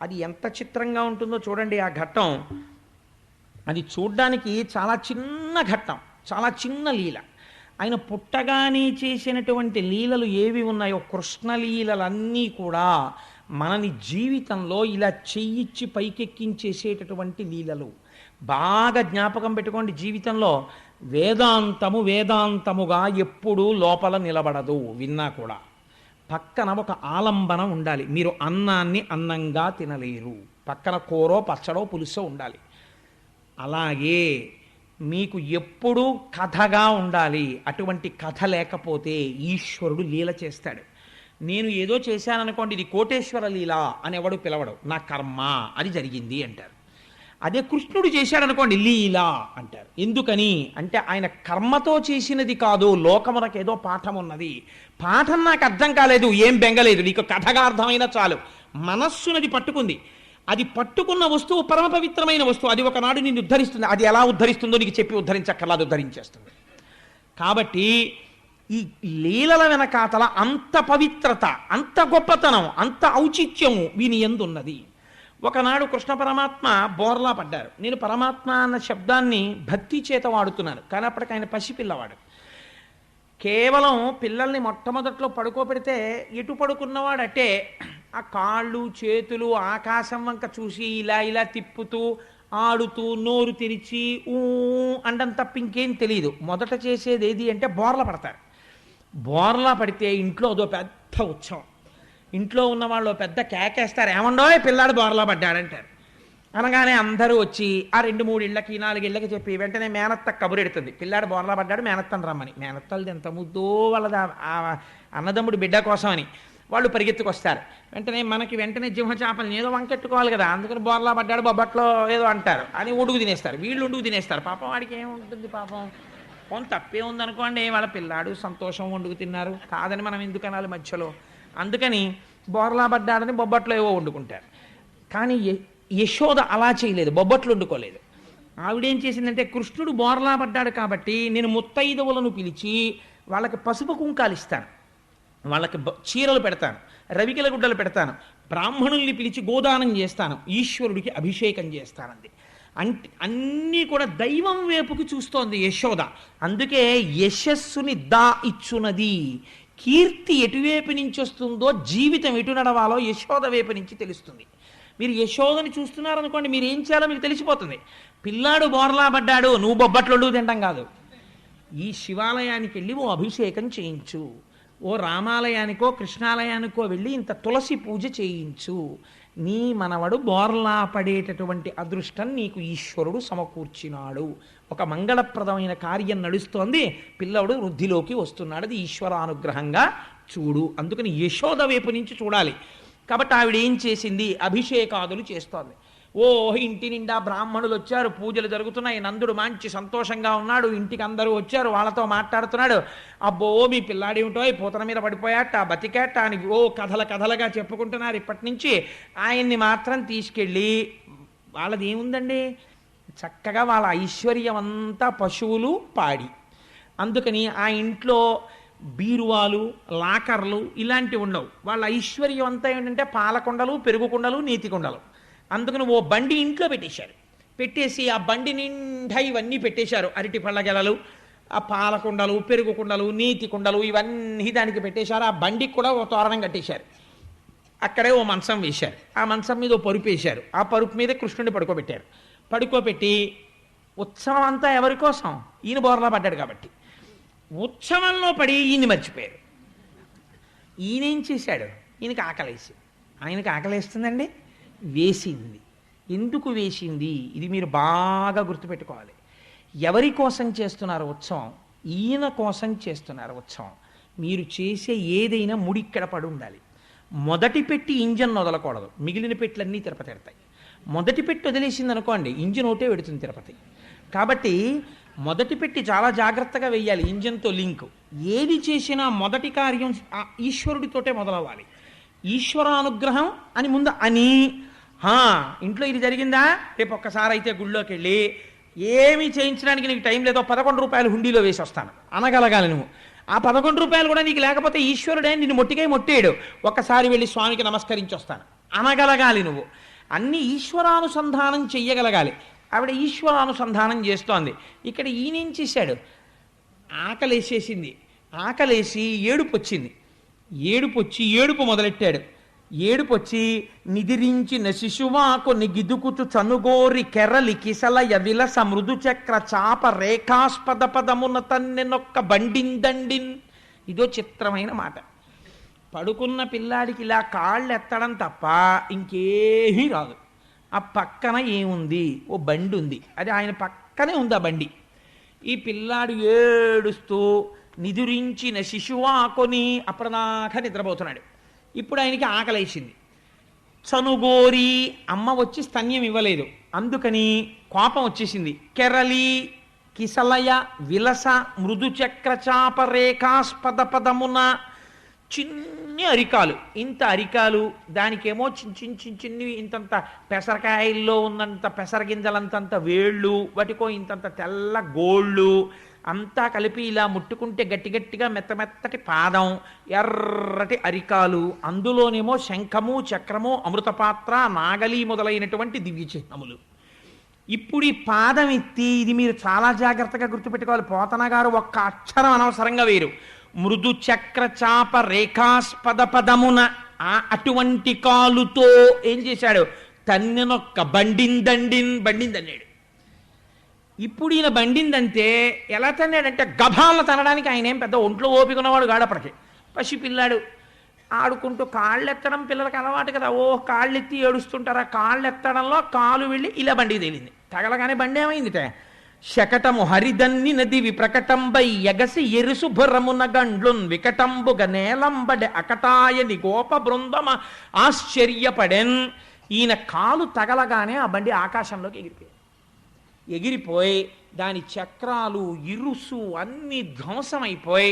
అది ఎంత చిత్రంగా ఉంటుందో చూడండి ఆ ఘట్టం. అది చూడ్డానికి చాలా చిన్న ఘట్టం, చాలా చిన్న లీల. ఆయన పుట్టగానే చేసినటువంటి లీలలు ఏవి ఉన్నాయో కృష్ణలీలలన్నీ కూడా మనని జీవితంలో ఇలా చెయ్యిచ్చి పైకెక్కించేసేటటువంటి లీలలు. బాగా జ్ఞాపకం పెట్టుకోండి, జీవితంలో వేదాంతము వేదాంతముగా ఎప్పుడూ లోపల నిలబడదు. విన్నా కూడా పక్కన ఒక ఆలంబన ఉండాలి. మీరు అన్నాన్ని అన్నంగా తినలేరు, పక్కన కూరో పచ్చడో పులుసో ఉండాలి. అలాగే మీకు ఎప్పుడూ కథగా ఉండాలి. అటువంటి కథ లేకపోతే ఈశ్వరుడు లీల చేస్తాడు. నేను ఏదో చేశాననుకోండి, ఇది కోటేశ్వర లీల అని ఎవడు పిలవడు, నా కర్మ అది జరిగింది అంటారు. అదే కృష్ణుడు చేశాడనుకోండి లీల అంటారు. ఎందుకని అంటే ఆయన కర్మతో చేసినది కాదు, లోకమునకు ఏదో పాఠం ఉన్నది. పాఠం నాకు అర్థం కాలేదు, ఏం బెంగలేదు, నీకు కథగా అర్థమైనా చాలు. మనస్సునది పట్టుకుంది, అది పట్టుకున్న వస్తువు పరమ పవిత్రమైన వస్తువు. అది ఒకనాడు నిన్ను ఉద్ధరిస్తుంది. అది ఎలా ఉద్ధరిస్తుందో నీకు చెప్పి ఉద్ధరించక్కర్లేదు, ఉద్ధరించేస్తుంది. కాబట్టి ఈ లీలల వెనకాతల అంత పవిత్రత, అంత గొప్పతనం, అంత ఔచిత్యము వీని యందు ఉన్నది. ఒకనాడు కృష్ణ పరమాత్మ బోర్లా పడ్డారు. నేను పరమాత్మ అన్న శబ్దాన్ని భక్తి చేత వాడుతున్నాను, కానీ అప్పటికి ఆయన పసిపిల్లవాడు. కేవలం పిల్లల్ని మొట్టమొదట్లో పడుకోబెడితే ఎటు పడుకున్నవాడు అట్టే ఆ కాళ్ళు చేతులు ఆకాశం వంక చూసి ఇలా ఇలా తిప్పుతూ ఆడుతూ నోరు తెరిచి ఊ అండం తప్ప ఇంకేం తెలియదు. మొదట చేసేది ఏది అంటే బోర్ల పడతారు. బోర్లా పడితే ఇంట్లో అదో పెద్ద ఉత్సవం. ఇంట్లో ఉన్న వాళ్ళు పెద్ద కేకేస్తారు, ఏమండోయ్ పిల్లాడు బోర్లా పడ్డాడంటారు. అనగానే అందరూ వచ్చి ఆ 2-3 ఇళ్ళకి 4 ఇళ్ళకి చెప్పి వెంటనే మేనత్త కబురెడుతుంది, పిల్లాడు బోర్లా పడ్డాడు మేనత్తను రమ్మని. మేనత్తలది ఎంత ముద్దో వాళ్ళది అన్నదమ్ముడు బిడ్డ కోసం అని. వాళ్ళు పరిగెత్తుకొస్తారు. వెంటనే జింహచాపల్ని ఏదో వంకెట్టుకోవాలి కదా, అందుకని బోర్లా పడ్డాడు బొబ్బట్లో ఏదో అంటారు అని ఉడుగు తినేస్తారు. వీళ్ళు ఉడుగు తినేస్తారు. పాపం వాడికి ఏముంటుంది, పాపం కొంత తప్పే ఉందనుకోండి, వాళ్ళ పిల్లాడు సంతోషం వండుకు తిన్నారు కాదని మనం ఎందుకు అనాలి మధ్యలో. అందుకని బోర్లా పడ్డాడని బొబ్బట్లో ఏవో వండుకుంటారు. కానీ యశోద అలా చేయలేదు, బొబ్బట్లు వండుకోలేదు. ఆవిడేం చేసిందంటే కృష్ణుడు బోర్లా పడ్డాడు కాబట్టి నేను ముత్తైదవులను పిలిచి వాళ్ళకి పసుపు కుంకాలు ఇస్తాను, వాళ్ళకి చీరలు పెడతాను, రవికెల గుడ్డలు పెడతాను, బ్రాహ్మణుల్ని పిలిచి గోదానం చేస్తాను, ఈశ్వరుడికి అభిషేకం చేస్తానంది. అంటే అన్నీ కూడా దైవం వైపుకి చూస్తోంది యశోద. అందుకే యశస్సుని ఇచ్చునది. కీర్తి ఎటువైపు నుంచి వస్తుందో, జీవితం ఎటు నడవాలో యశోద వైపు నుంచి తెలుస్తుంది. మీరు యశోదని చూస్తున్నారనుకోండి, మీరు ఏం చేయాలో మీకు తెలిసిపోతుంది. పిల్లాడు బోర్లా పడ్డాడు, నువ్వు బొబ్బట్లు తింటాం కాదు. ఈ శివాలయానికి వెళ్ళి ఓ అభిషేకం చేయించు, ఓ రామాలయానికో కృష్ణాలయానికో వెళ్ళి ఇంత తులసి పూజ చేయించు. నీ మనవడు బోర్లా పడేటటువంటి అదృష్టం నీకు ఈశ్వరుడు సమకూర్చినాడు. ఒక మంగళప్రదమైన కార్యం నడుస్తోంది, పిల్లవుడు వృద్ధిలోకి వస్తున్నాడు, అది ఈశ్వరానుగ్రహంగా చూడు. అందుకని యశోద వైపు నుంచి చూడాలి. కాబట్టి ఆవిడ ఏం చేసింది, అభిషేకాదులు చేస్తోంది. ఓ ఇంటి నిండా బ్రాహ్మణులు వచ్చారు, పూజలు జరుగుతున్నాయి, నందుడు మంచి సంతోషంగా ఉన్నాడు, ఇంటికి అందరూ వచ్చారు, వాళ్ళతో మాట్లాడుతున్నాడు. అబ్బో మీ పిల్లాడేమిటో పూతన మీద పడిపోయాట, బతికాట అని ఓ కథలుగా చెప్పుకుంటున్నారు. ఇప్పటి నుంచి ఆయన్ని మాత్రం తీసుకెళ్ళి, వాళ్ళది ఏముందండి, చక్కగా వాళ్ళ ఐశ్వర్యం అంతా పశువులు పాడి. అందుకని ఆ ఇంట్లో బీరువాలు లాకర్లు ఇలాంటివి ఉండవు. వాళ్ళ ఐశ్వర్యం అంతా ఏంటంటే పాలకొండలు, పెరుగుకుండలు, నీతి కుండలు. అందుకని ఓ బండి ఇంట్లో పెట్టేశారు. పెట్టేసి ఆ బండి నిండా ఇవన్నీ పెట్టేశారు, అరటి పళ్ళ గెలలు, ఆ పాలకుండలు, పెరుగుకుండలు, నీతి కుండలు ఇవన్నీ దానికి పెట్టేశారు. ఆ బండికి కూడా ఓ తోరణం కట్టేశారు. అక్కడే ఓ మంచం వేశారు, ఆ మంచం మీద ఓ పరుపు వేశారు, ఆ పరుపు మీద కృష్ణుడిని పడుకోబెట్టారు. పడుకోబెట్టి ఉత్సవం అంతా ఎవరి కోసం, ఈయన బోర్లా పడ్డాడు కాబట్టి ఉత్సవంలో పడి ఈయన్ని మర్చిపోయారు. ఈయనేం చేశాడు, ఈయనకి ఆకలేసి, ఆయనకి ఆకలేస్తుందండి, వేసింది. ఎందుకు వేసింది, ఇది మీరు బాగా గుర్తుపెట్టుకోవాలి. ఎవరి కోసం చేస్తున్నారు ఉత్సవం, ఈయన కోసం చేస్తున్నారు ఉత్సవం. మీరు చేసే ఏదైనా ముడిక్కడ పడి ఉండాలి. మొదటి పెట్టి ఇంజన్ వదలకూడదు, మిగిలిన పెట్లన్నీ తిరుపతి ఎడతాయి. మొదటి పెట్టి వదిలేసింది అనుకోండి, ఇంజిన్ ఒకటే పెడుతుంది తిరుపతి. కాబట్టి మొదటి పెట్టి చాలా జాగ్రత్తగా వెయ్యాలి, ఇంజన్తో లింక్. ఏది చేసినా మొదటి కార్యం ఈశ్వరుడితోటే మొదలవ్వాలి. ఈశ్వరానుగ్రహం అని ముందు అని, ఇంట్లో ఇది జరిగిందా, రేపు ఒక్కసారి అయితే గుళ్ళోకి వెళ్ళి ఏమీ చేయించడానికి నీకు టైం లేదో 11 రూపాయలు హుండీలో వేసి వస్తాను అనగలగాలి నువ్వు. ఆ 11 రూపాయలు కూడా నీకు లేకపోతే ఈశ్వరుడే నిన్ను మొట్టికై మొట్టేయడు, ఒక్కసారి వెళ్ళి స్వామికి నమస్కరించి వస్తాను అనగలగాలి నువ్వు. అన్ని ఈశ్వరానుసంధానం చెయ్యగలగాలి. ఆవిడ ఈశ్వరానుసంధానం చేస్తోంది. ఇక్కడ ఈయనేం చేశాడు? ఆకలేసేసింది. ఆకలేసి ఏడుపు వచ్చింది. ఏడుపు మొదలెట్టాడు. ఏడుపొచ్చి నిదిరించిన శిశువాకు నిగిదుకుచు చనుగోరి కెరలి కిసలయ విలస మృదు చక్ర చాప రేఖాస్పద పదమున తన్నెనొక్క బండిందండిన్. ఇదో చిత్రమైన మాట. పడుకున్న పిల్లాడికి ఇలా కాళ్ళు ఎత్తడం తప్ప ఇంకేమీ రాదు. ఆ పక్కన ఏముంది? ఓ బండి ఉంది. అది ఆయన పక్కనే ఉంది ఆ బండి. ఈ పిల్లాడు ఏడుస్తూ నిదురించిన శిశువాకొని అప్పటిదాకా నిద్రపోతున్నాడు. ఇప్పుడు ఆయనకి ఆకలేసింది. చనుగోరి అమ్మ వచ్చి స్తన్యం ఇవ్వలేదు, అందుకని కోపం వచ్చేసింది. కెరలి కిసలయ విలస మృదు చక్రచాప రేఖాస్పద పదమున, చిన్ని అరికాలు, ఇంత అరికాలు, దానికేమో చిన్ని ఇంతంత పెసరకాయల్లో ఉన్నంత పెసరగింజలంతంత వేళ్ళు, వాటికో ఇంతంత తెల్ల గోళ్ళు, అంతా కలిపి ఇలా ముట్టుకుంటే గట్టిగట్టిగా మెత్తమెత్తటి పాదం, ఎర్రటి అరికాలు, అందులోనేమో శంఖము చక్రము అమృతపాత్ర నాగలి మొదలైనటువంటి దివ్య చిహ్నములు. ఇప్పుడు ఈ పాదం ఎత్తి, ఇది మీరు చాలా జాగ్రత్తగా గుర్తుపెట్టుకోవాలి, పోతన గారు ఒక్క అక్షరం అనవసరంగా వేరు. మృదు చక్ర చాప రేఖాస్పద పదమున, అటువంటి కాలుతో ఏం చేశాడు? తన్నెనొక్క బండిందన్నాడు. ఇప్పుడు ఈయన బండిందంటే ఎలా తన్నాడంటే గభాలను తనడానికి ఆయన ఏం పెద్ద ఒంట్లో ఓపిక ఉన్నవాడు గాడప్పటికి. పసిపిల్లాడు ఆడుకుంటూ కాళ్ళెత్తడం పిల్లలకి అలవాటు కదా. కాళ్ళెత్తి ఏడుస్తుంటారు. ఆ కాళ్ళెత్తడంలో కాలు వెళ్ళి ఇలా బండికి తేలింది. తగలగానే బండి ఏమైందిట? శకటము హరిదన్ని నది విప్రకటంబై ఎగసి ఎరుసు భురమున గండ్లున్ వికటంబుగ నేలంబడె అకటాయని గోప బృందమ ఆశ్చర్యపడెన్. ఈయన కాలు తగలగానే ఆ బండి ఆకాశంలోకి ఎగిరిపోయి దాని చక్రాలు ఇరుసు అన్నీ ధ్వంసమైపోయి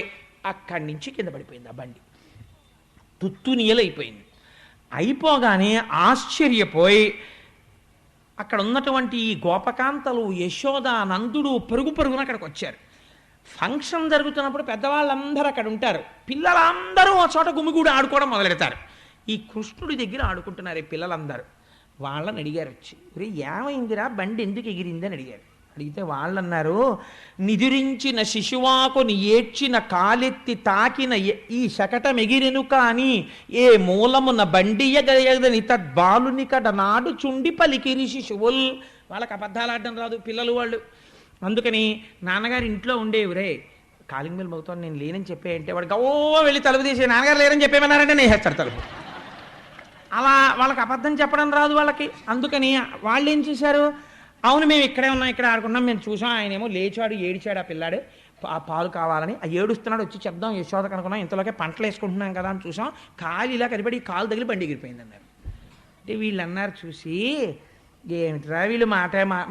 అక్కడి నుంచి కింద పడిపోయింది. ఆ బండి తుత్తునియలైపోయింది. అయిపోగానే ఆశ్చర్యపోయి అక్కడ ఉన్నటువంటి ఈ గోపకాంతలు, యశోద, నందుడు పరుగున అక్కడికి వచ్చారు. ఫంక్షన్ జరుగుతున్నప్పుడు పెద్దవాళ్ళందరూ అక్కడ ఉంటారు. పిల్లలందరూ ఆ చోట గుమిగూడి ఆడుకోవడం మొదలెడతారు. ఈ కృష్ణుడి దగ్గర ఆడుకుంటున్నారు ఈ పిల్లలందరూ. వాళ్ళని అడిగారు వచ్చి, ఏమైందిరా బండి ఎందుకు ఎగిరింది అని అడిగారు. అడిగితే వాళ్ళన్నారు, నిదురించిన శిశువాకుని ఏడ్చిన కాలెత్తి తాకిన ఈ శకటం ఎగిరెను కాని ఏ మూలమున బండియగయదని తద్బాలుని కడ నాడు చుండి పలికిరి శిశువుల్. వాళ్ళకి అబద్ధాలు ఆడడం రాదు పిల్లలు వాళ్ళు. అందుకని నాన్నగారు ఇంట్లో ఉండేవిరే, కాలింగ్ బెల్ మోగుతాను నేను లేనని చెప్పే వాడు గో వెళ్ళి తలుపు తీసి నాన్నగారు లేరని చెప్పేమన్నారంటే నేసేస్తారు తలుపు. అలా వాళ్ళకి అబద్ధం చెప్పడం రాదు వాళ్ళకి. అందుకని వాళ్ళు ఏం చేశారు, అవును మేము ఇక్కడే ఉన్నాం, ఇక్కడ ఆడుకున్నాం, మేము చూసాం, ఆయనేమో లేచాడు ఏడిచాడు ఆ పిల్లాడు, ఆ పాలు కావాలని, ఆ ఏడుస్తున్నాడు, వచ్చి చెప్దాం యశోద కనుకున్నాం, ఇంతలోకే పంటలు వేసుకుంటున్నాం కదా అని చూసాం, కాలు ఇలా కనిపడి కాలు తగిలి బండి ఎగిరిపోయింది అన్నారు. అంటే వీళ్ళు అన్నారు చూసి, ఏమిట్రా వీళ్ళు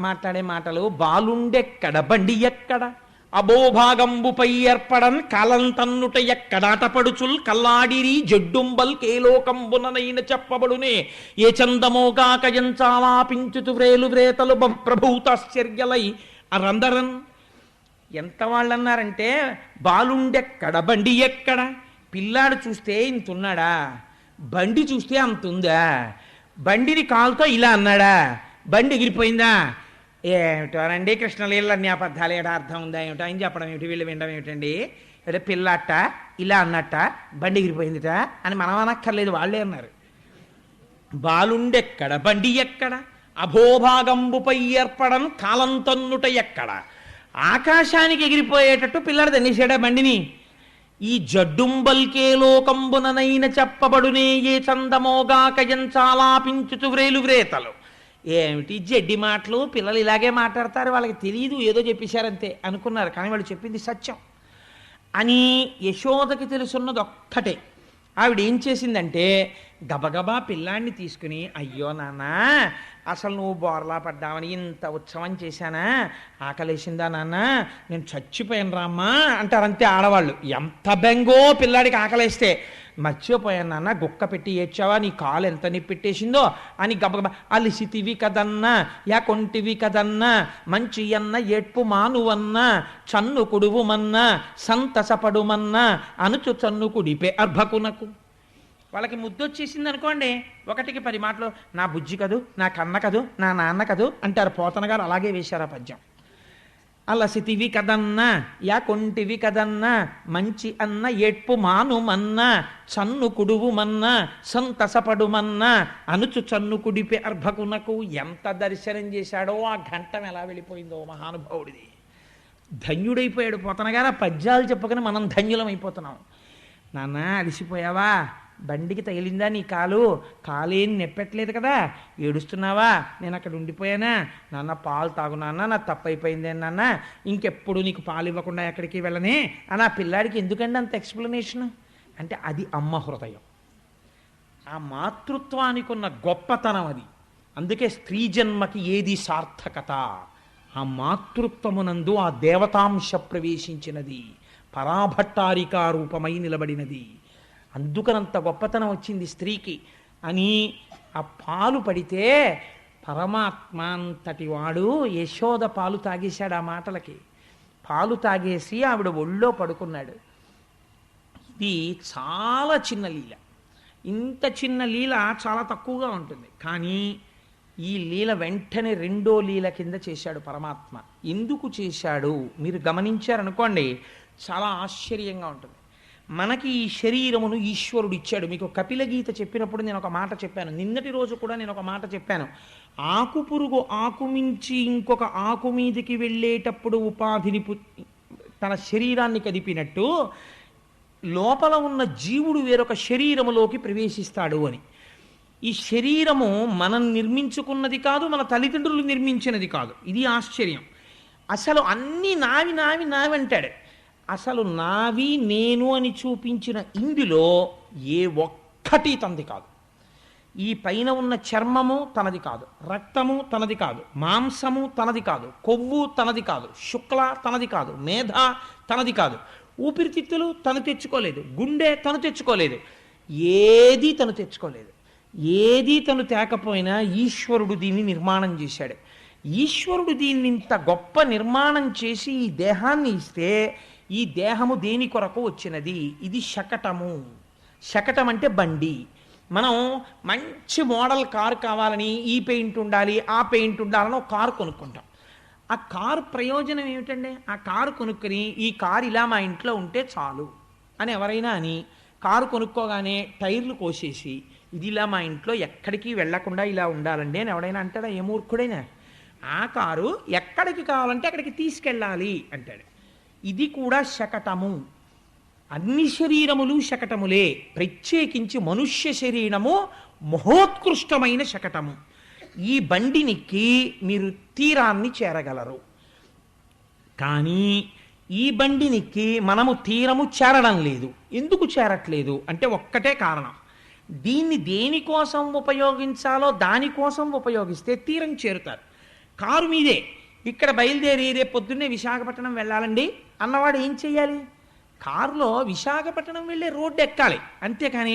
మాట్లాడే మాటలు, బాలుండెక్కడ బండి ఎక్కడ, అబోభాగంబుపై ఏర్పడన్ కాలంతన్నుట ఎక్కడాటపడుచుల్ కల్లాడిరి జడ్డుంబల్ కేలోకంబుననైన చెప్పబడునే ఏ చందమోగాక ఎంచాలాపించుతు వ్రేలు వ్రేతలు ప్రభూతాశ్చర్యలై అరందరన్. ఎంత వాళ్ళన్నారంటే, బాలుండెక్కడ బండి ఎక్కడ, పిల్లాడు చూస్తే ఇంతున్నాడా, బండి చూస్తే అంతుందా, బండిని కాలుతో ఇలా అన్నాడా, బండి ఎగిరిపోయిందా, ఏమిటోనండి కృష్ణలీల అన్ని అబద్ధాలు, ఏడా అర్థం ఉందా ఏమిటో, ఆయన చెప్పడం ఏమిటి, వీళ్ళు వినడం ఏమిటండి, అంటే పిల్లట ఇలా అన్నట్ట బండి ఎగిరిపోయిందిట అని మనం అనక్కర్లేదు, వాళ్ళే అన్నారు. బాలుండెక్కడ బండి ఎక్కడ, అభోభాగంబుపై ఏర్పడన్ కాలంతన్నుట ఎక్కడ, ఆకాశానికి ఎగిరిపోయేటట్టు పిల్లడు తన్నేసాడా బండిని. ఈ జడ్డుంబల్కే లోకంబుననైన చెప్పబడునే ఏ చందమోగాక ఎంచాలాపించుతు వ్రేలు వ్రేతలు. ఏమిటి జడ్డి మాటలు, పిల్లలు ఇలాగే మాట్లాడతారు, వాళ్ళకి తెలియదు, ఏదో చెప్పేశారంతే అనుకున్నారు, కానీ వాళ్ళు చెప్పింది సత్యం అని యశోదకి తెలుసున్నది ఒక్కటే. ఆవిడ ఏం చేసిందంటే గబగబా పిల్లాన్ని తీసుకుని, అయ్యో నాన్న అసలు నువ్వు బోర్లా పడ్డావని ఇంత ఉత్సవం చేశానా, ఆకలేసిందా నాన్న, నేను చచ్చిపోయాను రామ్మా అంటారంతే ఆడవాళ్ళు. ఎంత బెంగో పిల్లాడికి ఆకలేస్తే, మర్చిపోయాను నాన్న, గుక్క పెట్టి ఏడ్చావా, నీ కాలు ఎంత నిప్పెట్టేసిందో అని గబగబా, అలిసితివి కదన్నా యా కొంటివి కదన్నా మంచి అన్న ఏడ్పు మానువన్నా చన్ను కుడువుమన్నా సంతసపడుమన్నా అనుచు చన్ను కుడిపే అర్భకునకు. వాళ్ళకి ముద్దొచ్చేసింది అనుకోండి, ఒకటికి 10 మాటలు నా బుజ్జి కదూ, నా కన్న కదూ, నా నాన్న కదూ అంటారు. పోతన గారు అలాగే వేశారు ఆ పద్యం. అలసితివి కదన్నా యా కొంటివి కదన్నా మంచి అన్న ఏడ్పు మానుమన్నా చన్ను కుడువుమన్నా సంతసపడుమన్నా అనుచు చన్ను కుడిపే అర్భకునకు. ఎంత దర్శనం చేశాడో, ఆ ఘంటం ఎలా వెళ్ళిపోయిందో మహానుభావుడిది. ధన్యుడైపోయాడు పోతన గారు. ఆ పద్యాలు చెప్పుకొని మనం ధన్యులం అయిపోతున్నాం. నాన్న అలసిపోయావా, బండికి తగిలిందా నీ కాలేం నెప్పట్లేదు కదా, ఏడుస్తున్నావా, నేను అక్కడ ఉండిపోయానా, నాన్న పాలు తాగు నాన్న, నా తప్పు అయిపోయిందే నాన్న, ఇంకెప్పుడు నీకు పాలు ఇవ్వకుండా ఎక్కడికి వెళ్ళనే అని ఆ పిల్లాడికి ఎందుకండి అంత ఎక్స్ప్లెనేషన్ అంటే అది అమ్మ హృదయం. ఆ మాతృత్వానికి ఉన్న గొప్పతనం అది. అందుకే స్త్రీ జన్మకి ఏది సార్థకత, ఆ మాతృత్వమునందు ఆ దేవతాంశ ప్రవేశించినది, పరాభట్టారికా రూపమై నిలబడినది. అందుకనంత గొప్పతనం వచ్చింది స్త్రీకి అని. ఆ పాలు పడితే పరమాత్మ అంతటి వాడు యశోద పాలు తాగేశాడు. ఆ మాటలకి పాలు తాగేసి ఆవిడ ఒళ్ళో పడుకున్నాడు. ఇది చాలా చిన్న లీల. ఇంత చిన్న లీల చాలా తక్కువగా ఉంటుంది, కానీ ఈ లీల వెంటనే రెండో లీల కింద చేశాడు పరమాత్మ. ఎందుకు చేశాడు మీరు గమనించారనుకోండి, చాలా ఆశ్చర్యంగా ఉంటుంది. మనకి ఈ శరీరమును ఈశ్వరుడు ఇచ్చాడు. మీకు కపిల గీత చెప్పినప్పుడు నేను ఒక మాట చెప్పాను, నిన్నటి రోజు కూడా నేను ఒక మాట చెప్పాను. ఆకు పురుగు ఆకు మించి ఇంకొక ఆకు మీదికి వెళ్ళేటప్పుడు ఉపాధిని తన శరీరాన్ని కదిపినట్టు లోపల ఉన్న జీవుడు వేరొక శరీరములోకి ప్రవేశిస్తాడు అని. ఈ శరీరము మనం నిర్మించుకున్నది కాదు, మన తల్లిదండ్రులు నిర్మించినది కాదు. ఇది ఆశ్చర్యం. అసలు అన్నీ నావి నావి నావి అంటాడు. అసలు నావి నేను అని చూపించిన ఇందులో ఏ ఒక్కటి తనది కాదు. ఈ పైన ఉన్న చర్మము తనది కాదు, రక్తము తనది కాదు, మాంసము తనది కాదు, కొవ్వు తనది కాదు, శుక్ల తనది కాదు, మేధ తనది కాదు, ఊపిరితిత్తులు తను తెచ్చుకోలేదు, గుండె తను తెచ్చుకోలేదు, ఏది తను తెచ్చుకోలేదు. ఏది తను తేకపోయినా ఈశ్వరుడు దీన్ని నిర్మాణం చేశాడు. ఈశ్వరుడు దీన్ని ఇంత గొప్ప నిర్మాణం చేసి ఈ దేహాన్ని ఇస్తే, ఈ దేహము దేని కొరకు వచ్చినది? ఇది శకటము. శకటం అంటే బండి. మనం మంచి మోడల్ కారు కావాలని ఈ పెయింట్ ఉండాలి, ఆ పెయింట్ ఉండాలని ఒక కారు కొనుక్కుంటాం. ఆ కారు ప్రయోజనం ఏమిటండి? ఆ కారు కొనుక్కొని ఈ కారు ఇలా మా ఇంట్లో ఉంటే చాలు అని ఎవరైనా అని కారు కొనుక్కోగానే టైర్లు కోసేసి ఇది ఇలా మా ఇంట్లో ఎక్కడికి వెళ్లకుండా ఇలా ఉండాలండి అని ఎవడైనా అంటాడా? ఏ మూర్ఖుడైనా. ఆ కారు ఎక్కడికి కావాలంటే అక్కడికి తీసుకెళ్ళాలి అంటాడు. ఇది కూడా శకటము. అన్ని శరీరములు శకటములే, ప్రత్యేకించి మనుష్య శరీరము మహోత్కృష్టమైన శకటము. ఈ బండినికి మీరు తీరాన్ని చేరగలరు, కానీ ఈ బండినికి మనము తీరము చేరడం లేదు. ఎందుకు చేరట్లేదు అంటే ఒక్కటే కారణం, దీన్ని దేనికోసం ఉపయోగించాలో దానికోసం ఉపయోగిస్తే తీరం చేరుతారు. కారు మీదే ఇక్కడ బయలుదేరి రేపు పొద్దున్నే విశాఖపట్నం వెళ్ళాలండి అన్నవాడు ఏం చెయ్యాలి? కారులో విశాఖపట్నం వెళ్ళే రోడ్డు ఎక్కాలి. అంతేకాని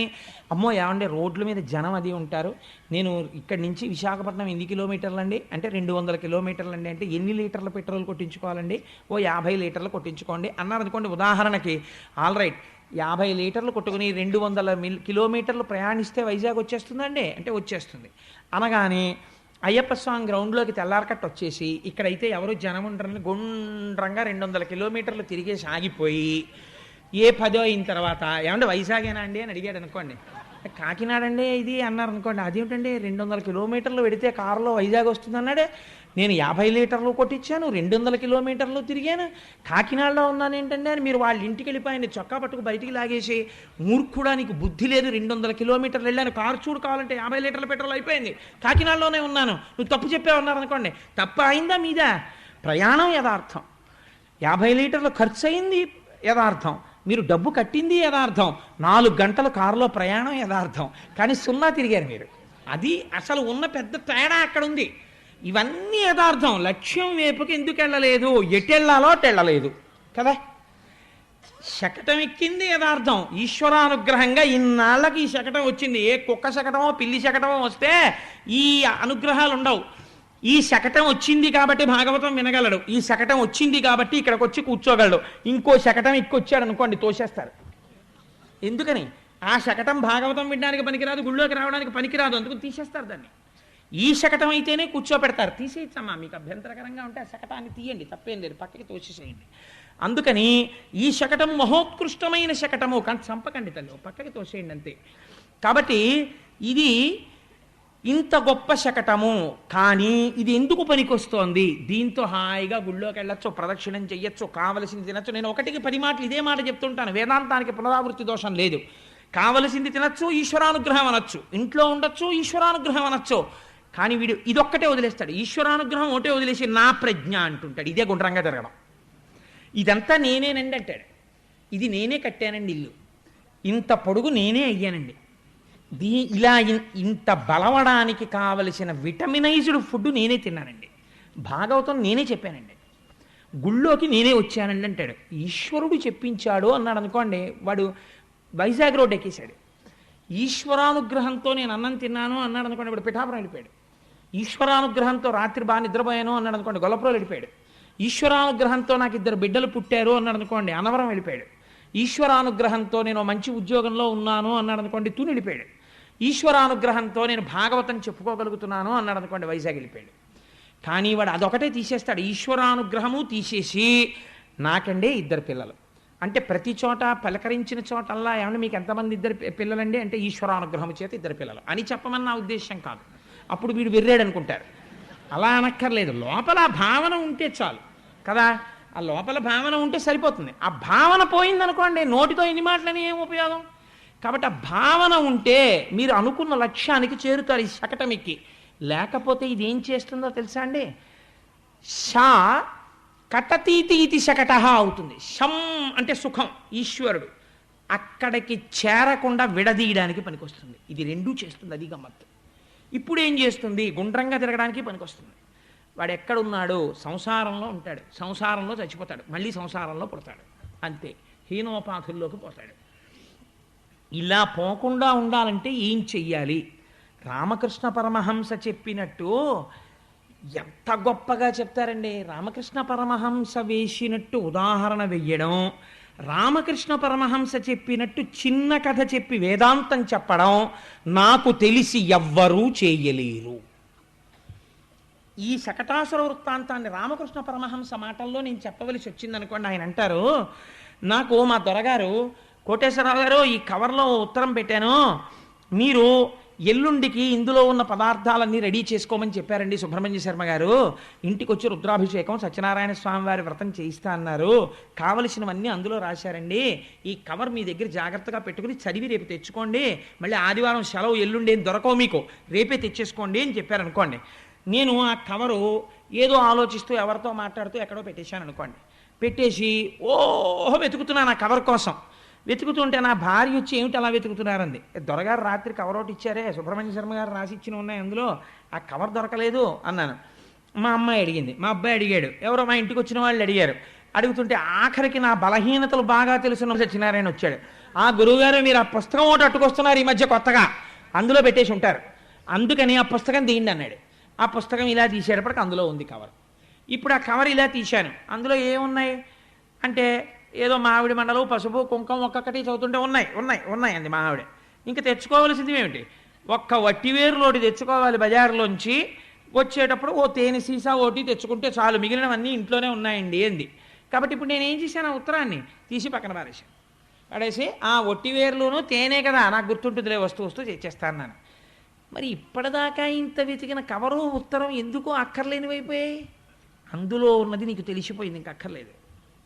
అమ్మో ఏమంటే రోడ్ల మీద జనం అది ఉంటారు, నేను ఇక్కడి నుంచి విశాఖపట్నం ఎన్ని కిలోమీటర్లు అండి అంటే 200 కిలోమీటర్లు అండి అంటే ఎన్ని లీటర్ల పెట్రోల్ కొట్టించుకోవాలండి? ఓ 50 లీటర్లు కొట్టించుకోండి అన్నారు అనుకోండి. ఉదాహరణకి ఆల్ రైట్ 50 లీటర్లు కొట్టుకుని 200 కిలోమీటర్లు ప్రయాణిస్తే వైజాగ్ వచ్చేస్తుందండి అంటే వచ్చేస్తుంది. అనగానే అయ్యప్ప స్వామి గ్రౌండ్లోకి తెల్లారకట్టు వచ్చేసి ఇక్కడైతే ఎవరు జనం ఉంటారని గుండ్రంగా 200 కిలోమీటర్లు తిరిగేసి ఆగిపోయి ఏ 10 అయిన తర్వాత ఏమంటే వైజాగేనా అండి అని అడిగాడు అనుకోండి. కాకినాడ అండి ఇది అన్నారు అనుకోండి. అదేమిటండి 200 కిలోమీటర్లు పెడితే కారులో వైజాగ్ వస్తుంది అన్నాడే, నేను 50 లీటర్లు కొట్టించాను, 200 కిలోమీటర్లు తిరిగాను, కాకినాడలో ఉన్నాను ఏంటండి అని మీరు వాళ్ళ ఇంటికి వెళ్ళిపోయింది చొక్కా పట్టుకు బయటికి లాగేసి, మూర్ఖుడా నీకు బుద్ధి లేదు, 200 కిలోమీటర్లు వెళ్ళాను, కారు చూడు కావాలంటే 50 లీటర్ల పెట్రోల్ అయిపోయింది, కాకినాడలోనే ఉన్నాను, నువ్వు తప్పు చెప్పావన్నారు అనుకోండి. తప్పు అయిందా మీద? ప్రయాణం యథార్థం, 50 లీటర్లు ఖర్చు అయింది యథార్థం, మీరు డబ్బు కట్టింది యథార్థం, 4 గంటలు కారులో ప్రయాణం యథార్థం, కానీ 0 తిరిగారు మీరు. అది అసలు ఉన్న పెద్ద తేడా అక్కడ ఉంది. ఇవన్నీ యథార్థం. లక్ష్యం వైపుకి ఎందుకు వెళ్ళలేదు? ఎటు వెళ్ళాలో అటు వెళ్ళలేదు కదా. శకటం ఎక్కింది యథార్థం. ఈశ్వరానుగ్రహంగా ఇన్నాళ్ళకి ఈ శకటం వచ్చింది. ఏ కుక్క శకటమో పిల్లి శకటమో వస్తే ఈ అనుగ్రహాలు ఉండవు. ఈ శకటం వచ్చింది కాబట్టి భాగవతం వినగలడు, ఈ శకటం వచ్చింది కాబట్టి ఇక్కడికి వచ్చి కూర్చోగలడు. ఇంకో శకటం వచ్చాడు అనుకోండి తోసేస్తారు. ఎందుకని? ఆ శకటం భాగవతం వినడానికి పనికిరాదు, గుళ్ళోకి రావడానికి పనికిరాదు, అందుకు తీసేస్తారు దాన్ని. ఈ శకటం అయితేనే కూర్చోపెడతారు. తీసేయచ్చమ్మా, మీకు అభ్యంతరకరంగా ఉంటే ఆ శకటాన్ని తీయండి, తప్పేం లేదు, పక్కకి తోసేసేయండి. అందుకని ఈ శకటం మహోత్కృష్టమైన శకటము, కానీ చంపకండి తల్లి, పక్కకి తోసేయండి అంతే. కాబట్టి ఇది ఇంత గొప్ప శకటము, కానీ ఇది ఎందుకు పనికొస్తోంది? దీంతో హాయిగా గుళ్ళోకి వెళ్ళొచ్చు, ప్రదక్షిణం చెయ్యొచ్చు, కావలసింది తినచ్చు. నేను ఒకటికి 10 మాటలు ఇదే మాట చెప్తుంటాను, వేదాంతానికి పునరావృత్తి దోషం లేదు. కావలసింది తినచ్చు, ఈశ్వరానుగ్రహం అనొచ్చు, ఇంట్లో ఉండొచ్చు, ఈశ్వరానుగ్రహం అనొచ్చు. కానీ వీడు ఇదొక్కటే వదిలేస్తాడు, ఈశ్వరానుగ్రహం ఒకటే వదిలేసి నా ప్రజ్ఞ అంటుంటాడు. ఇదే గుండ్రంగా తిరగడం. ఇదంతా నేనేనండి అంటాడు. ఇది నేనే కట్టానండి ఇల్లు, ఇంత పొడుగు నేనే అయ్యానండి, ఇలా ఇంత బలవడానికి కావలసిన విటమినైజ్డ్ ఫుడ్ నేనే తిన్నానండి, భాగవతం నేనే చెప్పానండి, గుళ్ళోకి నేనే వచ్చానండి అంటాడు. ఈశ్వరుడు చెప్పించాడు అన్నాడు అనుకోండి, వాడు వైజాగ్ రోడ్ ఎక్కేశాడు. ఈశ్వరానుగ్రహంతో నేను అన్నం తిన్నాను అన్నాడు అనుకోండి, వాడు పిఠాపురం వెళ్ళిపోయాడు. ఈశ్వరానుగ్రహంతో రాత్రి బాగా నిద్రపోయాను అన్నాడు అనుకోండి, గొల్లపురం వెళ్ళిపోయాడు. ఈశ్వరానుగ్రహంతో నాకు 2 బిడ్డలు పుట్టారు అన్నాడు అనుకోండి, అనవరం వెళ్ళిపోయాడు. ఈశ్వరానుగ్రహంతో నేను మంచి ఉద్యోగంలో ఉన్నాను అన్నాడు అనుకోండి, తుని వెళ్ళిపోయాడు. ఈశ్వరానుగ్రహంతో నేను భాగవతం చెప్పుకోగలుగుతున్నాను అన్నాడు అనుకోండి, వైజాగ్ వెళ్ళిపోయాడు. కానీ వాడు అదొకటే తీసేస్తాడు, ఈశ్వరానుగ్రహము తీసేసి నాకండే 2 పిల్లలు అంటే ప్రతి చోట పలకరించిన చోటల్లా ఏమన్నా మీకు ఎంతమంది 2 పిల్లలండి అంటే ఈశ్వరానుగ్రహం చేత 2 పిల్లలు అని చెప్పమని నా ఉద్దేశం కాదు. అప్పుడు వీడు విర్రాడు అనుకుంటారు. అలా అనక్కర్లేదు, లోపల భావన ఉంటే చాలు కదా. ఆ లోపల భావన ఉంటే సరిపోతుంది. ఆ భావన పోయిందనుకోండి, నోటితో ఎన్ని మాటలని ఏం ఉపయోగం. కాబట్టి ఆ భావన ఉంటే మీరు అనుకున్న లక్ష్యానికి చేరుతారు ఈ శకటం ఎక్కి. లేకపోతే ఇది ఏం చేస్తుందో తెలుసా అండి, షా కటతీతి ఇది శకట అవుతుంది. శం అంటే సుఖం, ఈశ్వరుడు అక్కడికి చేరకుండా విడదీయడానికి పనికొస్తుంది. ఇది రెండూ చేస్తుంది, అది గమ్మత్తు. ఇప్పుడు ఏం చేస్తుంది, గుండ్రంగా తిరగడానికి పనికొస్తుంది. వాడు ఎక్కడున్నాడు, సంసారంలో ఉంటాడు, సంసారంలో చచ్చిపోతాడు, మళ్ళీ సంసారంలో పుడతాడు, అంతే, హీనోపాధుల్లోకి పోతాడు. ఇలా పోకుండా ఉండాలంటే ఏం చెయ్యాలి? రామకృష్ణ పరమహంస చెప్పినట్టు ఎంత గొప్పగా చెప్తారండి. రామకృష్ణ పరమహంస వేసినట్టు ఉదాహరణ వెయ్యడం, రామకృష్ణ పరమహంస చెప్పినట్టు చిన్న కథ చెప్పి వేదాంతం చెప్పడం నాకు తెలిసి ఎవ్వరూ చేయలేరు. ఈ శకటాసుర వృత్తాంతాన్ని రామకృష్ణ పరమహంస మాటల్లో నేను చెప్పవలసి వచ్చిందనుకోండి, ఆయన అంటారు, నాకు మా దొరగారు కోటేశ్వరరావు గారు ఈ కవర్లో ఉత్తరం పెట్టాను, మీరు ఎల్లుండికి ఇందులో ఉన్న పదార్థాలన్నీ రెడీ చేసుకోమని చెప్పారండి సుబ్రహ్మణ్య శర్మ గారు. ఇంటికి వచ్చి రుద్రాభిషేకం సత్యనారాయణ స్వామి వారి వ్రతం చేయిస్తా అన్నారు, కావలసినవన్నీ అందులో రాశారండి. ఈ కవర్ మీ దగ్గర జాగ్రత్తగా పెట్టుకుని చదివి రేపు తెచ్చుకోండి, మళ్ళీ ఆదివారం సెలవు, ఎల్లుండి ఏం దొరకవు మీకు, రేపే తెచ్చేసుకోండి అని చెప్పారనుకోండి. నేను ఆ కవరు ఏదో ఆలోచిస్తూ ఎవరితో మాట్లాడుతూ ఎక్కడో పెట్టేశాను అనుకోండి. పెట్టేసి ఓహో వెతుకుతున్నాను ఆ కవర్ కోసం. వెతుకుతుంటే నా భార్య వచ్చి ఏమిటి అలా వెతుకుతున్నారంది. దొరగారు రాత్రి కవర్ ఒకటి ఇచ్చారే, సుబ్రహ్మణ్య శర్మ గారు రాసి ఇచ్చిన ఉన్నాయి అందులో, ఆ కవర్ దొరకలేదు అన్నాను. మా అమ్మాయి అడిగింది, మా అబ్బాయి అడిగాడు, ఎవరో మా ఇంటికి వచ్చిన వాళ్ళు అడిగారు. అడుగుతుంటే ఆఖరికి నా బలహీనతలు బాగా తెలుసున్న సత్యనారాయణ వచ్చాడు. ఆ గురువుగారు మీరు ఆ పుస్తకం ఒకటి అట్టుకొస్తున్నారు ఈ మధ్య కొత్తగా, అందులో పెట్టేసి ఉంటారు, అందుకని ఆ పుస్తకం తీయండి అన్నాడు. ఆ పుస్తకం ఇలా తీసేటప్పటికి అందులో ఉంది కవర్. ఇప్పుడు ఆ కవర్ ఇలా తీశాను, అందులో ఏమున్నాయి అంటే ఏదో మామిడి మండలు, పసుపు, కుంకం ఒక్కొక్కటి చదువుతుంటే ఉన్నాయి ఉన్నాయి ఉన్నాయి అంది మా ఆవిడ. ఇంకా తెచ్చుకోవాల్సింది ఏమిటి, ఒక్క వట్టివేరులోటి తెచ్చుకోవాలి బజార్లోంచి, వచ్చేటప్పుడు ఓ తేనె సీసా ఒకటి తెచ్చుకుంటే చాలు, మిగిలినవన్నీ ఇంట్లోనే ఉన్నాయండి అంది. కాబట్టి ఇప్పుడు నేను ఏం చేశాను, ఆ ఉత్తరాన్ని తీసి పక్కన పారేశాను. పడేసి ఆ వట్టివేరులోనూ తేనే కదా నాకు గుర్తుంటుందిలే, వస్తూ తెచ్చేస్తాను. మరి ఇప్పటిదాకా ఇంత వెతికిన కవరు ఉత్తరం ఎందుకు అక్కర్లేనివైపోయాయి? అందులో ఉన్నది నీకు తెలిసిపోయింది, ఇంక అక్కర్లేదు,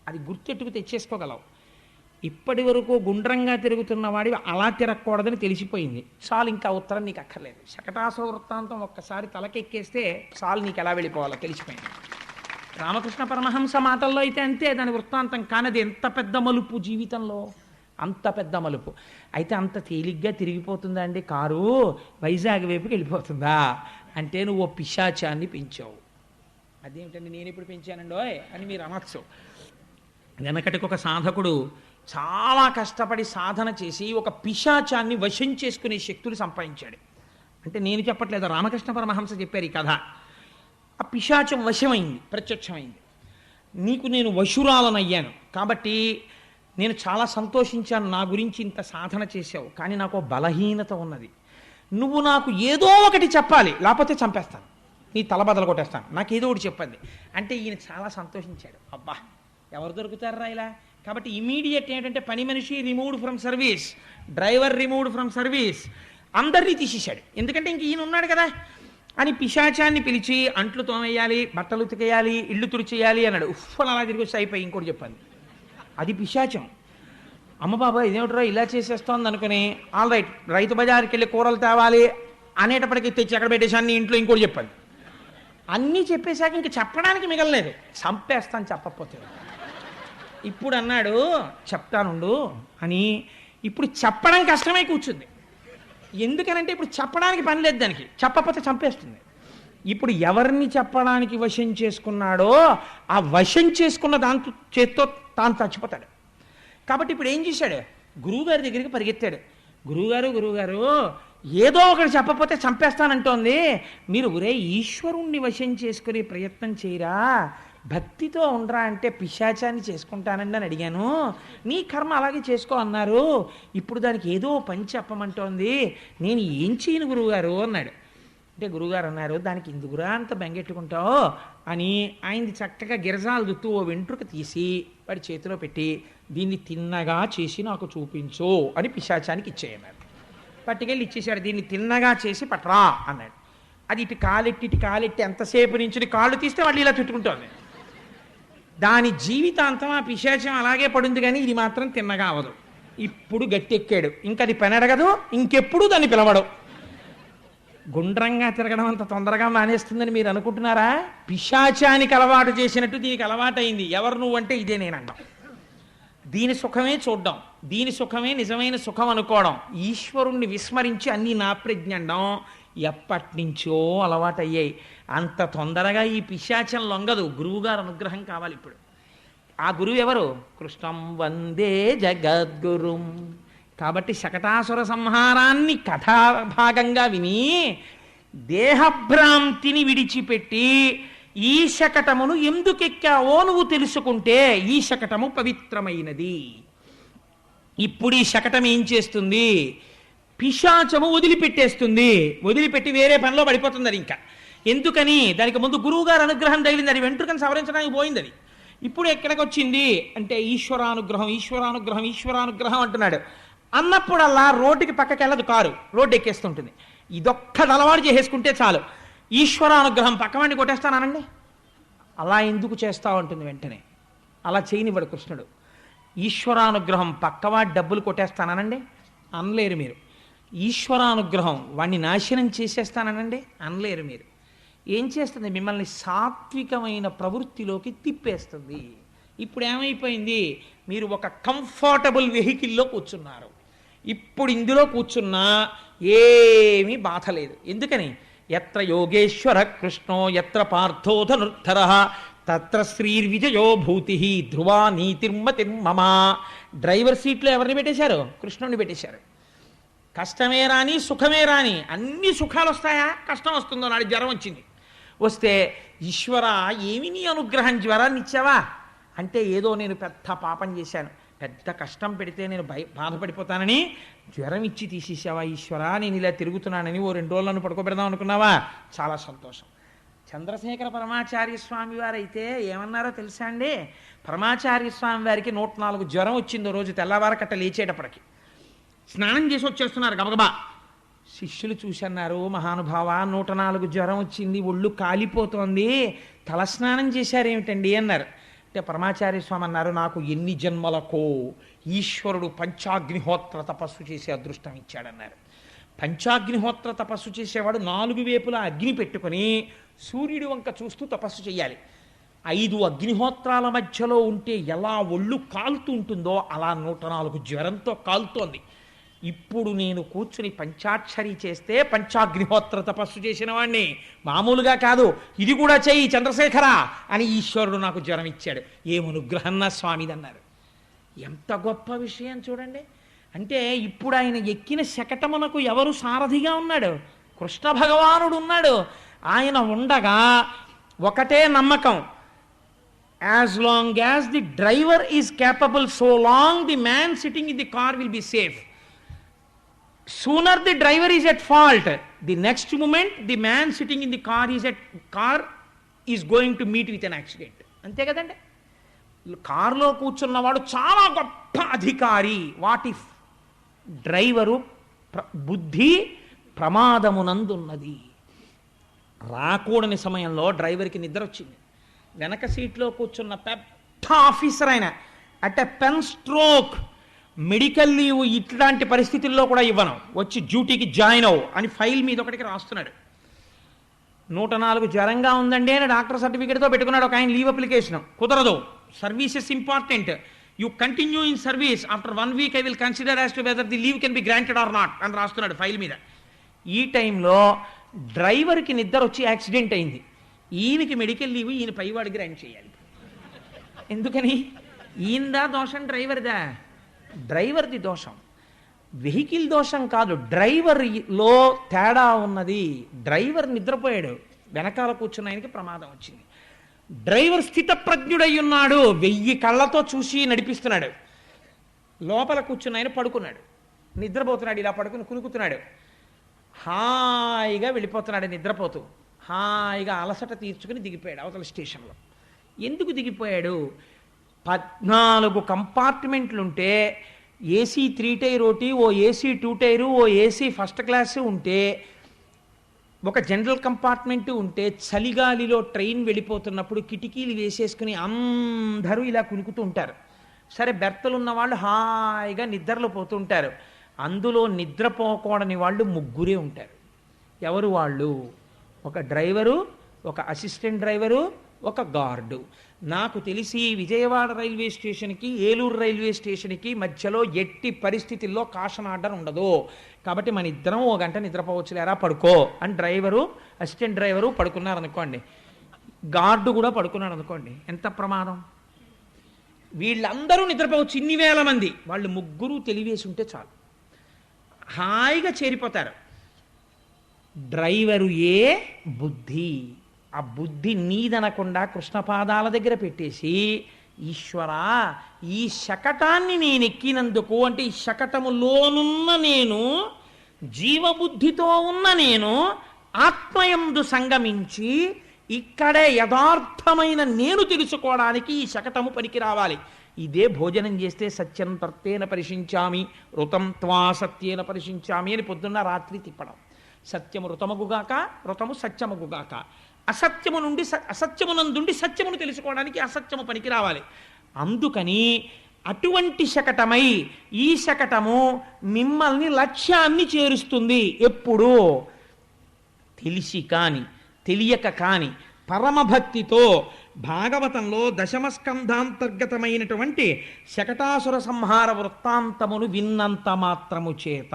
అది గుర్తెట్టుకు తెచ్చేసుకోగలవు. ఇప్పటి వరకు గుండ్రంగా తిరుగుతున్న వాడి అలా తిరగకూడదని తెలిసిపోయింది, చాలు, ఇంకా ఉత్తరం నీకు అక్కర్లేదు. శకటాసుర వృత్తాంతం ఒక్కసారి తలకెక్కేస్తే చాలు, నీకు ఎలా వెళ్ళిపోవాలో తెలిసిపోయింది. రామకృష్ణ పరమహంస మాటల్లో అయితే అంతే, దాని వృత్తాంతం కానది ఎంత పెద్ద మలుపు జీవితంలో, అంత పెద్ద మలుపు. అయితే అంత తేలిగ్గా తిరిగిపోతుందా అండి కారు, వైజాగ్ వైపుకి వెళ్ళిపోతుందా అంటే నువ్వు ఓ పిశాచాన్ని పెంచావు. అదేమిటండి నేను ఇప్పుడు పెంచానండోయ్ అని మీరు అనొచ్చు. వెనకటికి ఒక సాధకుడు చాలా కష్టపడి సాధన చేసి ఒక పిశాచాన్ని వశం చేసుకునే శక్తులు సంపాదించాడు. అంటే నేను చెప్పట్లేదు, రామకృష్ణ పరమహంస చెప్పారు ఈ కథ. ఆ పిశాచం వశమైంది, ప్రత్యక్షమైంది. నీకు నేను వశురాలనయ్యాను కాబట్టి నేను చాలా సంతోషించాను, నా గురించి ఇంత సాధన చేశావు, కానీ నాకు బలహీనత ఉన్నది. నువ్వు నాకు ఏదో ఒకటి చెప్పాలి, లేకపోతే చంపేస్తాను, నీ తల బదలు కొట్టేస్తాను, నాకు ఏదో ఒకటి చెప్పండి అంటే ఈయన చాలా సంతోషించాడు. అబ్బా ఎవరు దొరుకుతారా ఇలా. కాబట్టి ఇమీడియట్ ఏంటంటే పని మనిషి removed from service, driver removed from service, అందరినీ తీసేశాడు. ఎందుకంటే ఇంక ఈయన ఉన్నాడు కదా అని పిశాచాన్ని పిలిచి అంట్లు తోమేయాలి, బట్టలు ఉతికేయాలి, ఇళ్ళు తుడిచేయాలి అన్నాడు. ఉఫ్ఫలు అలా తిరిగి వచ్చి అయిపోయి ఇంకోటి చెప్పండి, అది పిశాచం. అమ్మ బాబా ఇదేమిట్రా ఇలా చేసేస్తోంది అనుకుని ఆల్ రైట్ రైతు బజార్కి వెళ్ళి కూరలు తేవాలి అనేటప్పటికి తెచ్చి ఎక్కడ పెట్టేశాన్ని ఇంట్లో ఇంకోటి చెప్పండి. అన్నీ చెప్పేశాక ఇంక చెప్పడానికి మిగలలేదు, చంపేస్తాను చెప్పకపోతే. ఇప్పుడు అన్నాడు చెప్తానుండు అని. ఇప్పుడు చెప్పడం కష్టమై కూర్చుంది. ఎందుకనంటే ఇప్పుడు చెప్పడానికి పని లేదు దానికి, చెప్పకపోతే చంపేస్తుంది. ఇప్పుడు ఎవరిని చెప్పడానికి వశం చేసుకున్నాడో ఆ వశం చేసుకున్న దాంతో చేత్తో తాను చచ్చిపోతాడు. కాబట్టి ఇప్పుడు ఏం చేశాడు, గురువుగారి దగ్గరికి పరిగెత్తాడు. గురువుగారు ఏదో ఒకటి చెప్పకపోతే చంపేస్తానంటోంది, మీరు ఒరే ఈశ్వరుణ్ణి వశం చేసుకునే ప్రయత్నం చేయరా, భక్తితో ఉండరా అంటే పిశాచాన్ని చేసుకుంటానండి అని అడిగాను, నీ కర్మ అలాగే చేసుకో అన్నారు, ఇప్పుడు దానికి ఏదో పని చెప్పమంటోంది, నేను ఏం చేయను గురువుగారు అన్నాడు. అంటే గురువుగారు అన్నారు దానికి ఎందుకురా అంత బెంగెట్టుకుంటావు అని ఆయనది చక్కగా గిరజాలు దుత్తు ఓ వెంట్రుక తీసి వాడి చేతిలో పెట్టి దీన్ని తిన్నగా చేసి నాకు చూపించు అని పిశాచానికి ఇచ్చేయన్నారు. పట్టుకెళ్ళి ఇచ్చేశాడు. దీన్ని తిన్నగా చేసి పట్రా అన్నాడు. అది ఇటు కాలెట్టి ఎంతసేపు నుంచి కాళ్ళు తీస్తే మళ్ళీ ఇలా చుట్టుకుంటోంది. దాని జీవితాంతం ఆ పిశాచం అలాగే పడుంది, కానీ ఇది మాత్రం తిన్నగా అవదు. ఇప్పుడు గట్టెక్కాడు, ఇంకా అది పెనడగదు, ఇంకెప్పుడు దాన్ని పిలవడు. గుండ్రంగా తిరగడం అంత తొందరగా మానేస్తుందని మీరు అనుకుంటున్నారా? పిశాచానికి అలవాటు చేసినట్టు దీనికి అలవాటైంది. ఎవరు నువ్వు అంటే ఇదే నేనంటాం. దీని సుఖమే చూడ్డం, దీని సుఖమే నిజమైన సుఖం అనుకోవడం, ఈశ్వరుణ్ణి విస్మరించి అన్నీ నా ప్రజ్ఞండం ఎప్పటి నుంచో అలవాటయ్యాయి. అంత తొందరగా ఈ పిశాచం లొంగదు. గురువుగారు అనుగ్రహం కావాలి. ఇప్పుడు ఆ గురువు ఎవరు? కృష్ణం వందే జగద్గురుం. కాబట్టి శకటాసుర సంహారాన్ని కథాభాగంగా విని దేహభ్రాంతిని విడిచిపెట్టి ఈ శకటమును ఎందుకెక్కావో నువ్వు తెలుసుకుంటే ఈ శకటము పవిత్రమైనది. ఇప్పుడు ఈ శకటం ఏం చేస్తుంది? పిశాచము వదిలిపెట్టేస్తుంది, వదిలిపెట్టి వేరే పనిలో పడిపోతుంది. అది ఇంకా ఎందుకని? దానికి ముందు గురువుగారు అనుగ్రహం తగిలింది, అది వెంట్రుకను సవరించడానికి పోయింది. అది ఇప్పుడు ఎక్కడికి వచ్చింది అంటే ఈశ్వరానుగ్రహం ఈశ్వరానుగ్రహం ఈశ్వరానుగ్రహం అంటున్నాడు. అన్నప్పుడల్లా రోడ్డుకి పక్కకి వెళ్ళదు, కారు రోడ్డు ఎక్కేస్తుంటుంది. ఇదొక్కటి అలవాటు చేసేసుకుంటే చాలు. ఈశ్వరానుగ్రహం పక్కవాడిని కొట్టేస్తానండి, అలా ఎందుకు చేస్తావు అంటుంది వెంటనే. అలా చేయనివ్వడు కృష్ణుడు. ఈశ్వరానుగ్రహం పక్కవాడి డబ్బులు కొట్టేస్తానండి అనలేరు మీరు. ఈశ్వరానుగ్రహం వాణ్ణి నాశనం చేసేస్తానండి అనలేరు మీరు. ఏం చేస్తుంది? మిమ్మల్ని సాత్వికమైన ప్రవృత్తిలోకి తిప్పేస్తుంది. ఇప్పుడు ఏమైపోయింది? మీరు ఒక కంఫర్టబుల్ వెహికల్లో కూర్చున్నారు. ఇప్పుడు ఇందులో కూర్చున్నా ఏమీ బాధ లేదు. ఎందుకని? ఎత్ర యోగేశ్వర కృష్ణో ఎత్ర పార్థో ధనుర్ధర తత్ర శ్రీర్విజయో భూతి ధ్రువా నీతిర్మతిర్మమ. డ్రైవర్ సీట్లో ఎవరిని పెట్టేశారు? కృష్ణుడిని పెట్టేశారు. కష్టమే రాని సుఖమే రాని అన్ని సుఖాలు వస్తాయా? కష్టం వస్తుందో నాడు జ్వరం వచ్చింది, వస్తే ఈశ్వర ఏమి నీ అనుగ్రహం, జ్వరాన్ని ఇచ్చావా అంటే ఏదో నేను పెద్ద పాపం చేశాను, పెద్ద కష్టం పెడితే నేను బాధపడిపోతానని జ్వరం ఇచ్చి తీసేసావా ఈశ్వరా, నేను ఇలా తిరుగుతున్నానని ఓ 2 రోజులను పడుకోబెడదాం అనుకున్నావా? చాలా సంతోషం. చంద్రశేఖర పరమాచార్య స్వామి వారైతే ఏమన్నారో తెలుసా అండి? పరమాచార్య స్వామి వారికి 104 జ్వరం వచ్చిందో రోజు తెల్లవారకట్ట లేచేటప్పటికి. స్నానం చేసి వచ్చేస్తున్నారు గబగబా. శిష్యులు చూసన్నారు, మహానుభావ 104 జ్వరం వచ్చింది, ఒళ్ళు కాలిపోతోంది, తలస్నానం చేశారేమిటండి అన్నారు. అంటే పరమాచార్య స్వామి అన్నారు, నాకు ఎన్ని జన్మలకో ఈశ్వరుడు పంచాగ్నిహోత్ర తపస్సు చేసే అదృష్టం ఇచ్చాడన్నారు. పంచాగ్నిహోత్ర తపస్సు చేసేవాడు 4 వైపులా అగ్ని పెట్టుకొని సూర్యుడి వంక చూస్తూ తపస్సు చేయాలి. 5 అగ్నిహోత్రాల మధ్యలో ఉంటే ఎలా ఒళ్ళు కాలుతూ ఉంటుందో అలా 104 జ్వరంతో కాలుతోంది. ఇప్పుడు నేను కూర్చుని పంచాక్షరి చేస్తే పంచాగ్నిహోత్ర తపస్సు చేసిన వాడిని, మామూలుగా కాదు, ఇది కూడా చెయ్యి చంద్రశేఖర అని ఈశ్వరుడు నాకు జ్వరం ఇచ్చాడు. ఏమనుగ్రహం నా స్వామిదన్నారు. ఎంత గొప్ప విషయం చూడండి. అంటే ఇప్పుడు ఆయన ఎక్కిన శకటమునకు ఎవరు సారథిగా ఉన్నాడు? కృష్ణ భగవానుడు ఉన్నాడు. ఆయన ఉండగా ఒకటే నమ్మకం, as long as the driver is capable, so long the man sitting in the car will be safe. Sooner the driver is at fault, the next moment the man sitting in the car is going to meet with an accident. అంతే కదండి. కారులో కూర్చున్నవాడు చాలా గొప్ప అధికారి. What if driver బుద్ధి ప్రమాదమునందున్నది. రాకూడని సమయంలో డ్రైవర్కి నిద్ర వచ్చింది. వెనక సీట్లో కూర్చున్న పెద్ద ఆఫీసర్ ఆయన at a pen stroke, medical leave ఇట్లాంటి పరిస్థితుల్లో కూడా ఇవ్వను, వచ్చి డ్యూటీకి జాయిన్ అవ్వు అని ఫైల్ మీద ఒకటికి రాస్తున్నాడు. 104 జ్వరంగా ఉందండి అని డాక్టర్ సర్టిఫికేట్తో పెట్టుకున్నాడు ఒక ఆయన లీవ్ అప్లికేషన్. కుదరదు, services important, you continue in service, after 1 week I will consider as to whether the leave can be granted or not అని రాస్తున్నాడు ఫైల్ మీద. ఈ టైంలో డ్రైవర్కి నిద్ర వచ్చి యాక్సిడెంట్ అయింది. ఈయనకి మెడికల్ లీవ్ ఈయన పైవాడికి గ్రాంట్ చేయాలి. ఎందుకని? ఈయనదా దోషం డ్రైవర్దా? డ్రైవర్ది దోషం, వెహికల్ దోషం కాదు, డ్రైవర్లో తేడా ఉన్నది. డ్రైవర్ నిద్రపోయాడు, వెనకాల కూర్చున్న ఆయనకి ప్రమాదం వచ్చింది. డ్రైవర్ స్థితప్రజ్ఞుడై ఉన్నాడు, 1000 కళ్ళతో చూసి నడిపిస్తున్నాడు. లోపల కూర్చున్న ఆయన పడుకున్నాడు, నిద్రపోతున్నాడు, ఇలా పడుకుని కులుకుతున్నాడు. హాయిగా వెళ్ళిపోతున్నాడు నిద్రపోతూ. హాయిగా అలసట తీర్చుకుని దిగిపోయాడు అవతల స్టేషన్లో. ఎందుకు దిగిపోయాడు? 14 కంపార్ట్మెంట్లుంటే ఏసీ 3 టైర్ ఒకటి, ఓ ఏసీ 2 టైరు, ఓ ఏసీ ఫస్ట్ క్లాసు ఉంటే, ఒక జనరల్ కంపార్ట్మెంటు ఉంటే, చలిగాలిలో ట్రైన్ వెళ్ళిపోతున్నప్పుడు కిటికీలు వేసేసుకుని అందరూ ఇలా కులుకుతూ ఉంటారు. సరే, బెర్తలు ఉన్న వాళ్ళు హాయిగా నిద్రలో పోతుంటారు. అందులో నిద్రపోకూడని వాళ్ళు 3 ఉంటారు. ఎవరు వాళ్ళు? ఒక డ్రైవరు, ఒక అసిస్టెంట్ డ్రైవరు, ఒక గార్డు. నాకు తెలిసి విజయవాడ రైల్వే స్టేషన్కి, ఏలూరు రైల్వే స్టేషన్కి మధ్యలో ఎట్టి పరిస్థితుల్లో కాషన్ ఆర్డర్ ఉండదు. కాబట్టి మన ఇద్దరం 1 గంట నిద్రపోవచ్చు, లేరా పడుకో అని డ్రైవరు, అసిస్టెంట్ డ్రైవరు పడుకున్నారు అనుకోండి, గార్డు కూడా పడుకున్నాడు అనుకోండి, ఎంత ప్రమాదం. వీళ్ళందరూ నిద్రపోవచ్చు, ఇన్ని వేల మంది, వాళ్ళు 3 తెలివేసి ఉంటే చాలు, హాయిగా చేరిపోతారు. డ్రైవరు ఏ బుద్ధి, ఆ బుద్ధి నీదనకుండా కృష్ణపాదాల దగ్గర పెట్టేసి, ఈశ్వరా ఈ శకటాన్ని నేను ఎక్కినందుకు, అంటే ఈ శకటములోనున్న నేను, జీవబుద్ధితో ఉన్న నేను ఆత్మయందు సంగమించి ఇక్కడే యథార్థమైన నేను తెలుసుకోవడానికి ఈ శకటము పనికి రావాలి. ఇదే భోజనం చేస్తే సత్యం తర్తేన పరిశించామి, ఋతం త్వా సత్యేన పరిశించామి అని పొద్దున్న రాత్రి తిప్పడం. సత్యము ఋతమగుగాక, ఋతము సత్యమగుగాక. అసత్యము నుండి అసత్యమునందుండి సత్యమును తెలుసుకోవడానికి అసత్యము పనికి రావాలి. అందుకని అటువంటి శకటమై ఈ శకటము మిమ్మల్ని లక్ష్యాన్ని చేరుస్తుంది. ఎప్పుడు? తెలిసి కాని తెలియక కాని పరమభక్తితో భాగవతంలో దశమస్కంధాంతర్గతమైనటువంటి శకటాసుర సంహార వృత్తాంతమును విన్నంత మాత్రము చేత,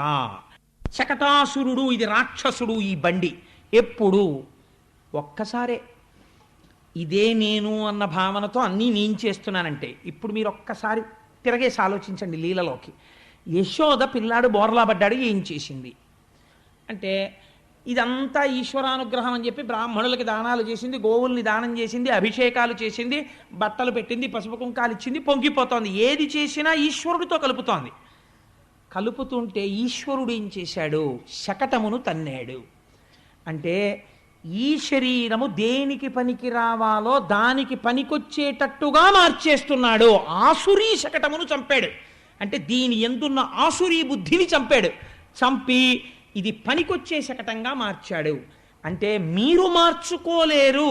శకటాసురుడు ఇది రాక్షసుడు ఈ బండి, ఎప్పుడు? ఒక్కసారే. ఇదే నేను అన్న భావనతో అన్నీ నేను చేస్తున్నానంటే, ఇప్పుడు మీరు ఒక్కసారి తిరగేసి ఆలోచించండి లీలలోకి. యశోద పిల్లాడు బోర్లా పడ్డాడు, ఏం చేసింది అంటే, ఇదంతా ఈశ్వరానుగ్రహం అని చెప్పి బ్రాహ్మణులకి దానాలు చేసింది, గోవుల్ని దానం చేసింది, అభిషేకాలు చేసింది, బట్టలు పెట్టింది, పసుపు కుంకాలు ఇచ్చింది, పొంగిపోతోంది. ఏది చేసినా ఈశ్వరుడితో కలుపుతోంది. కలుపుతుంటే ఈశ్వరుడు ఏం చేశాడు? శకటమును తన్నాడు. అంటే ఈ శరీరము దేనికి పనికి రావాలో దానికి పనికొచ్చేటట్టుగా మార్చేస్తున్నాడు. ఆసురీ శకటమును చంపాడు. అంటే దీని ఎందున్న ఆసురీ బుద్ధిని చంపాడు. చంపి ఇది పనికొచ్చే శకటంగా మార్చాడు. అంటే మీరు మార్చుకోలేరు,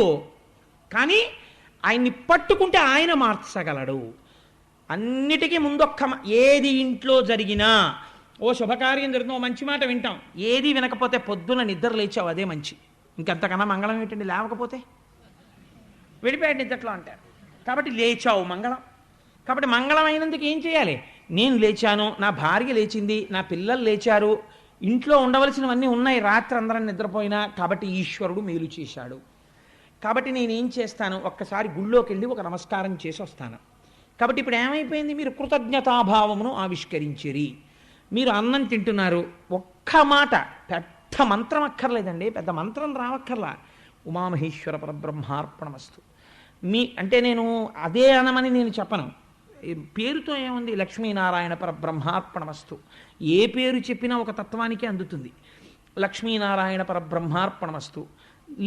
కానీ ఆయన్ని పట్టుకుంటే ఆయన మార్చగలడు. అన్నిటికీ ముందొక్క ఏది ఇంట్లో జరిగినా, ఓ శుభకార్యం జరిగిన ఓ మంచి మాట వింటాం, ఏది వినకపోతే పొద్దున నిద్ర లేచావు అదే మంచి, ఇంకంతకన్నా మంగళం ఏంటండి? లేవకపోతే వెళ్ళిపోయాడు నిద్రలో అంటారు. కాబట్టి లేచావు మంగళం. కాబట్టి మంగళం అయినందుకు ఏం చేయాలి? నేను లేచాను, నా భార్య లేచింది, నా పిల్లలు లేచారు, ఇంట్లో ఉండవలసినవన్నీ ఉన్నాయి, రాత్రి అందరం నిద్రపోయినా, కాబట్టి ఈశ్వరుడు మేలు చేశాడు. కాబట్టి నేనేం చేస్తాను? ఒక్కసారి గుళ్ళోకి వెళ్ళి ఒక నమస్కారం చేసి వస్తాను. కాబట్టి ఇప్పుడు ఏమైపోయింది? మీరు కృతజ్ఞతాభావమును ఆవిష్కరించిరి. మీరు అన్నం తింటున్నారు, ఒక్క మాట, పెద్ద మంత్రం అక్కర్లేదండి, పెద్ద మంత్రం రావక్కర్లా, ఉమామహేశ్వర పరబ్రహ్మార్పణమస్తు అంటే నేను అదే అనమని నేను చెప్పను. పేరుతో ఏముంది, లక్ష్మీనారాయణ పరబ్రహ్మార్పణమస్తు. ఏ పేరు చెప్పినా ఒక తత్వానికి అందుతుంది. లక్ష్మీనారాయణ పరబ్రహ్మార్పణమస్తు.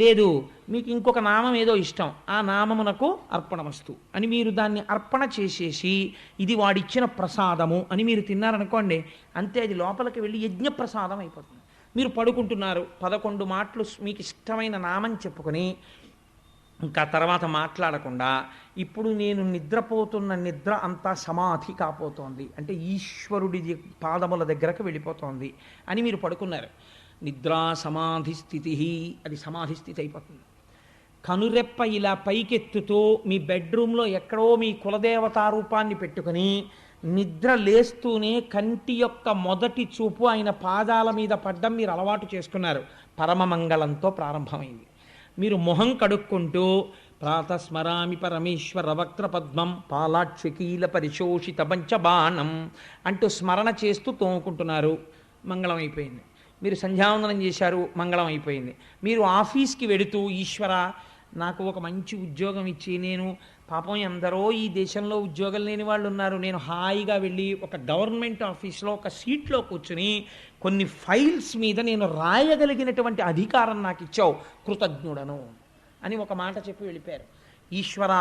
లేదు మీకు ఇంకొక నామం ఏదో ఇష్టం, ఆ నామమునకు అర్పణమస్తు అని మీరు దాన్ని అర్పణ చేసేసి ఇది వాడిచ్చిన ప్రసాదము అని మీరు తిన్నారనుకోండి, అంతే, అది లోపలికి వెళ్ళి యజ్ఞప్రసాదం అయిపోతుంది. మీరు పడుకుంటున్నారు, 11 మాటలు మీకు ఇష్టమైన నామం చెప్పుకొని ఇంకా తర్వాత మాట్లాడకుండా, ఇప్పుడు నేను నిద్రపోతున్న నిద్ర అంతా సమాధి కాపోతోంది, అంటే ఈశ్వరుడి పాదముల దగ్గరకు వెళ్ళిపోతోంది అని మీరు పడుకున్నారు. నిద్రా సమాధి స్థితి, అది సమాధి స్థితి అయిపోతుంది. కనురెప్ప ఇలా పైకెత్తుతూ మీ బెడ్రూమ్లో ఎక్కడో మీ కులదేవతా రూపాన్ని పెట్టుకుని నిద్ర లేస్తూనే కంటి యొక్క మొదటి చూపు ఆయన పాదాల మీద పడ్డం మీరు అలవాటు చేసుకున్నారు. పరమమంగళంతో ప్రారంభమైంది. మీరు మొహం కడుక్కుంటూ ప్రాతస్మరామి పరమేశ్వర వక్త్ర పద్మం పాలాక్షకీల పరిశోషిత పంచబాణం అంటూ స్మరణ చేస్తూ తోముకుంటున్నారు, మంగళం అయిపోయింది. మీరు సంధ్యావందనం చేశారు, మంగళం అయిపోయింది. మీరు ఆఫీస్కి వెడుతూ ఈశ్వర నాకు ఒక మంచి ఉద్యోగం ఇచ్చి, నేను పాపం ఎందరో ఈ దేశంలో ఉద్యోగం లేని వాళ్ళు ఉన్నారు, నేను హాయిగా వెళ్ళి ఒక గవర్నమెంట్ ఆఫీస్లో ఒక సీట్లో కూర్చుని కొన్ని ఫైల్స్ మీద నేను రాయగలిగినటువంటి అధికారం నాకు ఇచ్చావు, కృతజ్ఞుడను అని ఒక మాట చెప్పి వెళ్ళిపోయారు. ఈశ్వర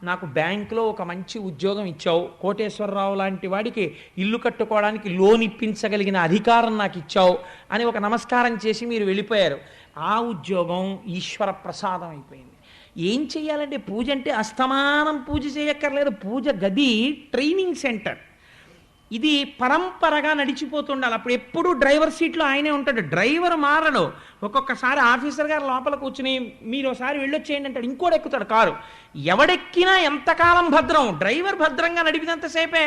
నాకు బ్యాంకులో ఒక మంచి ఉద్యోగం ఇచ్చావు, కోటేశ్వరరావు లాంటి వాడికి ఇల్లు కట్టుకోవడానికి లోన్ ఇప్పించగలిగిన అధికారం నాకు ఇచ్చావు అని ఒక నమస్కారం చేసి మీరు వెళ్ళిపోయారు. ఆ ఉద్యోగం ఈశ్వర ప్రసాదం అయిపోయింది. ఏం చెయ్యాలంటే, పూజ అంటే అస్తమానం పూజ చేయక్కర్లేదు. పూజ గది ట్రైనింగ్ సెంటర్, ఇది పరంపరగా నడిచిపోతుండాలి. అప్పుడు ఎప్పుడు డ్రైవర్ సీట్లో ఆయనే ఉంటాడు, డ్రైవర్ మారడు. ఒక్కొక్కసారి ఆఫీసర్ గారు లోపల కూర్చుని మీరు ఒకసారి వెళ్ళొచ్చేయండి అంటాడు, ఇంకోటి ఎక్కుతాడు కారు. ఎవడెక్కినా ఎంతకాలం భద్రం, డ్రైవర్ భద్రంగా నడిపినంతసేపే.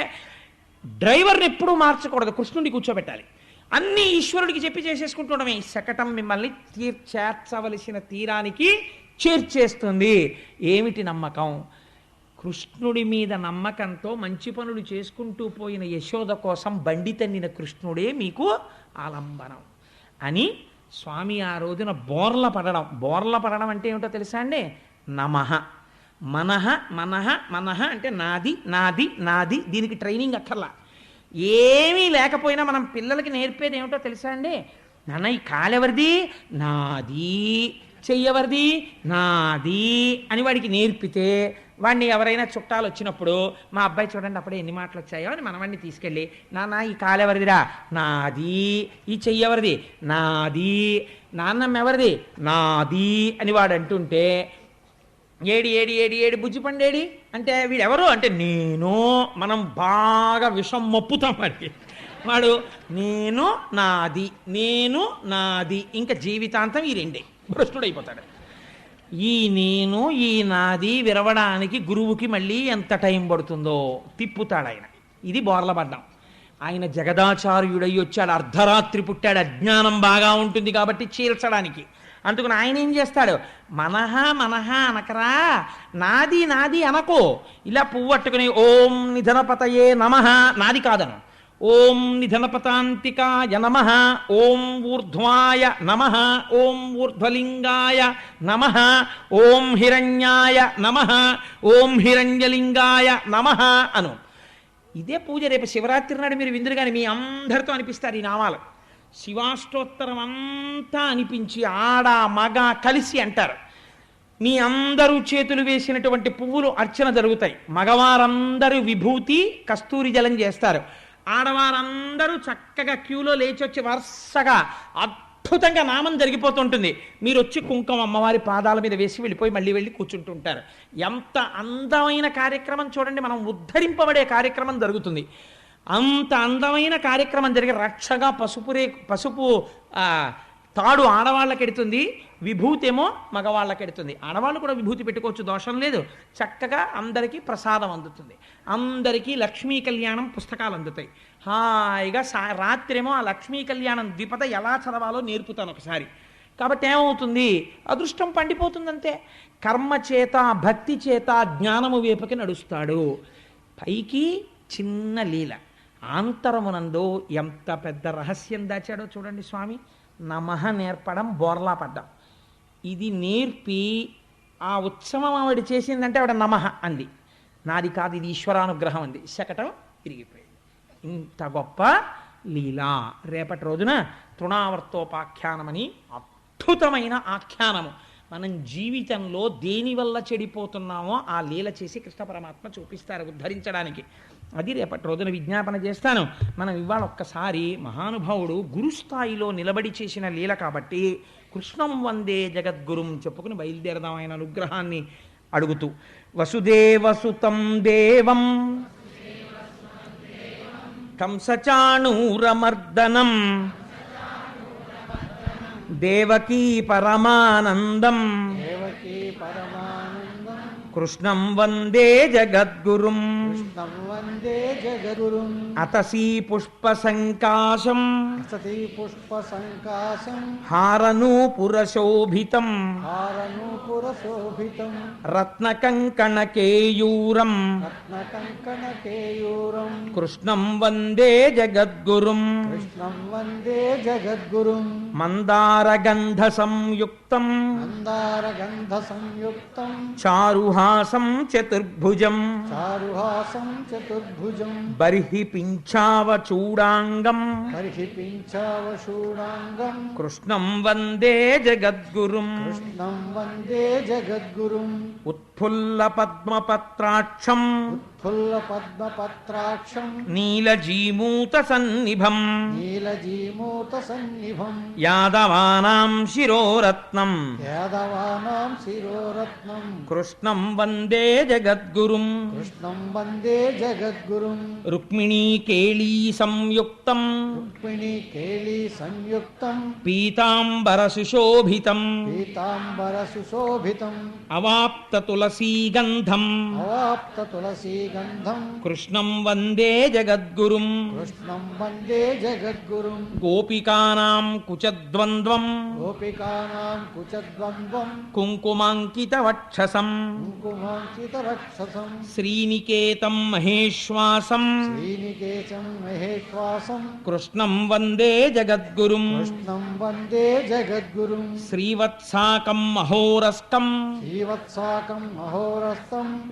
డ్రైవర్ని ఎప్పుడూ మార్చకూడదు, కృష్ణుడిని కూర్చోబెట్టాలి. అన్నీ ఈశ్వరుడికి చెప్పి చేసేసుకుంటుండమే. ఈ శకటం మిమ్మల్ని చేర్చవలసిన తీరానికి చేర్చేస్తుంది. ఏమిటి నమ్మకం? కృష్ణుడి మీద నమ్మకంతో మంచి పనులు చేసుకుంటూ పోయిన యశోద కోసం బండి తన్నిన కృష్ణుడే మీకు ఆలంబనం అని స్వామి ఆ రోజున బోర్ల పడడం అంటే ఏమిటో తెలుసా అండి? నమః, మనః, మనః, మనః అంటే నాది నాది నాది. దీనికి ట్రైనింగ్ అక్కర్లా. ఏమీ లేకపోయినా మనం పిల్లలకి నేర్పేది ఏమిటో తెలుసా అండి? నాన్న ఈ కాలెవరిది? నాది. చెయ్యవరిది? నాది అని వాడికి నేర్పితే, వాడిని ఎవరైనా చుట్టాలు వచ్చినప్పుడు మా అబ్బాయి చూడండి అప్పుడే ఎన్ని మాటలు వచ్చాయో అని మనవాడిని తీసుకెళ్ళి, నాన్న ఈ కాలెవరిదిరా? నాది. ఈ చెయ్యెవరిది? నాది. నాన్నమ్మ ఎవరిది? నాది అని వాడు అంటుంటే, ఏడి ఏడి ఏడి ఏడి బుజ్జి పండేడి అంటే వీడెవరు అంటే నేను. మనం బాగా విషం మప్పుతాం వాడికి. వాడు నేను నాది, నేను నాది, ఇంకా జీవితాంతం ఈ రెండే, భ్రష్టుడైపోతాడు. ఈ నేను ఈ నాది విరవడానికి గురువుకి మళ్ళీ ఎంత టైం పడుతుందో తిప్పుతాడు ఆయన. ఇది బోర్లపడ్డాం. ఆయన జగదాచార్యుడై వచ్చాడు, అర్ధరాత్రి పుట్టాడు, అజ్ఞానం బాగా ఉంటుంది కాబట్టి చీల్చడానికి. అందుకని ఆయన ఏం చేస్తాడు? మనహ మనహ అనకరా, నాది నాది అనకో. ఇలా పువ్వట్టుకుని ఓం నిధనపతయే నమః, నాది కాదను. ఓం నిధనపతాంతికాయ నమః, ఓం ఊర్ధ్వాయ నమః, ఓం ఊర్ధ్వలింగాయ నమః, ఓం హిరణ్యాయ నమః, ఓం హిరణ్యలింగాయ నమః అను. ఇదే పూజ. రేపు శివరాత్రి నాడు మీరు విందురు కానీ మీ అందరితో అనిపిస్తారు ఈ నామాలు. శివాష్టోత్తరం అంతా అనిపించి ఆడ మగ కలిసి అంటారు. మీ అందరూ చేతులు వేసినటువంటి పువ్వులు అర్చన జరుగుతాయి. మగవారందరూ విభూతి కస్తూరి జలం చేస్తారు. ఆడవారందరూ చక్కగా క్యూలో లేచి వచ్చి వరుసగా అద్భుతంగా నామం జరిగిపోతుంటుంది. మీరు వచ్చి కుంకుమ అమ్మవారి పాదాల మీద వేసి వెళ్ళిపోయి మళ్ళీ వెళ్ళి కూర్చుంటుంటారు. ఎంత అందమైన కార్యక్రమం చూడండి. మనం ఉద్ధరింపబడే కార్యక్రమం జరుగుతుంది. అంత అందమైన కార్యక్రమం జరిగే రక్షగా పసుపు తాడు ఆడవాళ్ళకి ఎడుతుంది, విభూతి ఏమో మగవాళ్ళకి ఎడుతుంది. ఆడవాళ్ళు కూడా విభూతి పెట్టుకోవచ్చు, దోషం లేదు. చక్కగా అందరికీ ప్రసాదం అందుతుంది. అందరికీ లక్ష్మీ కళ్యాణం పుస్తకాలు అందుతాయి. హాయిగా రాత్రేమో ఆ లక్ష్మీ కళ్యాణం ద్విపద ఎలా చదవాలో నేర్పుతాను ఒకసారి. కాబట్టి ఏమవుతుంది? అదృష్టం పండిపోతుందంతే. కర్మ చేత భక్తి చేత జ్ఞానము వేపకి నడుస్తాడు. పైకి చిన్న లీల, ఆంతరమునందు ఎంత పెద్ద రహస్యం దాచాడో చూడండి స్వామి. నమః నేర్పడం, బోర్లా పడ్డం. ఇది నేర్పి ఆ ఉత్సవం ఆవిడ చేసిందంటే ఆవిడ నమః అంది. నాది కాదు, ఇది ఈశ్వరానుగ్రహం అంది. శకటం విరిగిపోయింది. ఇంత గొప్ప లీలా. రేపటి రోజున తృణావర్తోపాఖ్యానమని అద్భుతమైన ఆఖ్యానము. మనం జీవితంలో దేనివల్ల చెడిపోతున్నామో ఆ లీల చేసి కృష్ణ పరమాత్మ చూపిస్తారు ఉద్ధరించడానికి. అది రేపటి రోజున విజ్ఞాపన చేస్తాను. మనం ఇవాళ ఒక్కసారి మహానుభావుడు గురుస్థాయిలో నిలబడి చేసిన లీల కాబట్టి కృష్ణం వందే జగద్గురుం చెప్పుకుని బయలుదేరదాం ఆయన అనుగ్రహాన్ని అడుగుతూ. వసుదేవసుతం దేవం కంసచాణూరమర్దనం దేవకీ పరమానందం కృష్ణం వందే జగద్గురుం అతసీ పుష్పసంకాశం హారనూపురశోభితం రత్నకంకణకేయూరం కృష్ణం వందే జగద్గురుం మందారగంధ సంయుక్తం చారుహాసం చతుర్భుజం బర్హి పింఛావచూడాంగం కృష్ణం వందే జగద్గురుం ఉత్ఫుల్ల పద్మపత్రాక్షం నీలజీమూత సన్నిభం యాదవానాం శిరోరత్నం కృష్ణం వందే జగద్గురుం రుక్మిణీ కేళీ సంయుక్తం పీతాంబర సుశోభితం అవాప్త తులసీగంధం కృష్ణం వందే జగద్గురుం గోపికానాం కుచద్వంద్వం కుంకుమాంకిత వక్షసం శ్రీనికేతం మహేశ్వాసం కృష్ణం వందే జగద్గురుం శ్రీవత్సాకం మహోరస్కం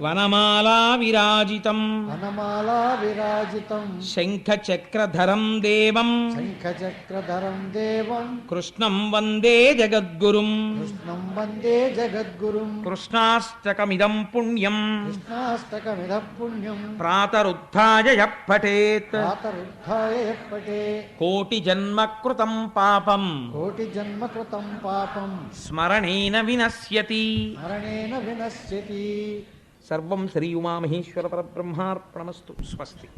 వనమాలా విరాజితం శంఖచక్రధరం దేవం కృష్ణం వందే జగద్గురుం కృష్ణాష్టకమిదం పుణ్యం ప్రాతరుద్ధాయ యః పఠేత్ కోటి జన్మ కృతం పాపం స్మరణేన వినశ్యతి. సర్వం శ్రీ ఉమామహేశ్వర పరబ్రహ్మార్పణమస్తు. స్వస్తి.